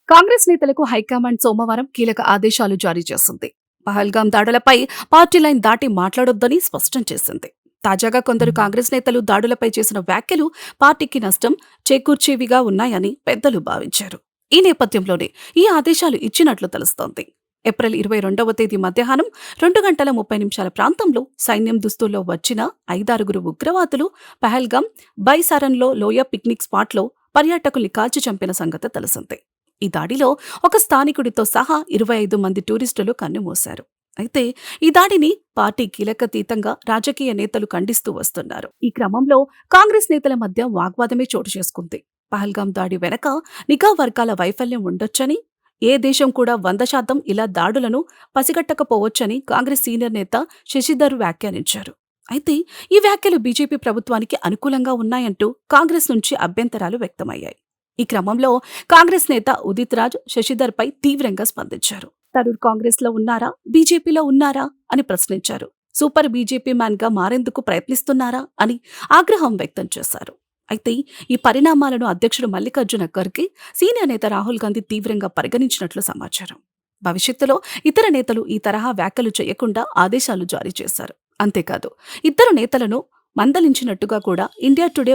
కాంగ్రెస్ నేతలకు హైకమాండ్ సోమవారం కీలక ఆదేశాలు జారీ చేసింది. పహల్గాం దాడులపై పార్టీ లైన్ దాటి మాట్లాడొద్దని స్పష్టం చేసింది. తాజాగా కొందరు కాంగ్రెస్ నేతలు దాడులపై చేసిన వ్యాఖ్యలు పార్టీకి నష్టం చేకూర్చేవిగా ఉన్నాయని పెద్దలు భావించారు. ఈ నేపథ్యంలోనే ఈ ఆదేశాలు ఇచ్చినట్లు తెలుస్తోంది. ఏప్రిల్ 22వ తేదీ మధ్యాహ్నం 2 గంటల 30 నిమిషాల ప్రాంతంలో సైన్యం దుస్తుల్లో వచ్చిన 5-6 ఉగ్రవాదులు పహల్గాం బైసారన్లో లోయ పిక్నిక్ స్పాట్లో పర్యాటకుల్ని కాల్చి చంపిన సంగతి తెలిసిందే. ఈ దాడిలో ఒక స్థానికుడితో సహా 25 మంది టూరిస్టులు కన్నుమూశారు. అయితే ఈ దాడిని పార్టీ కీలకతీతంగా రాజకీయ నేతలు ఖండిస్తూ వస్తున్నారు. ఈ క్రమంలో కాంగ్రెస్ నేతల మధ్య వాగ్వాదమే చోటు చేసుకుంది. పహల్గాం దాడి వెనక నిఘా వర్గాల వైఫల్యం ఉండొచ్చని, ఏ దేశం కూడా 100% ఇలా దాడులను పసిగట్టకపోవచ్చని కాంగ్రెస్ సీనియర్ నేత శశిధర్ వ్యాఖ్యానించారు. అయితే ఈ వ్యాఖ్యలు బీజేపీ ప్రభుత్వానికి అనుకూలంగా ఉన్నాయంటూ కాంగ్రెస్ నుంచి అభ్యంతరాలు వ్యక్తమయ్యాయి. ఈ క్రమంలో కాంగ్రెస్ నేత ఉదిత్ రాజ్ శశిధర్పై తీవ్రంగా స్పందించారు. తరూర్ కాంగ్రెస్లో ఉన్నారా, బీజేపీలో ఉన్నారా అని ప్రశ్నించారు. సూపర్ బీజేపీ మ్యాన్ గా మారేందుకు ప్రయత్నిస్తున్నారా అని ఆగ్రహం వ్యక్తం చేశారు. అయితే ఈ పరిణామాలను అధ్యక్షుడు మల్లికార్జున ఖర్గే, సీనియర్ నేత రాహుల్ గాంధీ తీవ్రంగా పరిగణించినట్లు సమాచారం. భవిష్యత్తులో ఇతర నేతలు ఈ తరహా వ్యాఖ్యలు చేయకుండా ఆదేశాలు జారీ చేశారు. అంతేకాదు ఇద్దరు నేతలను మందలించినట్టుగా కూడా ఇండియా టుడే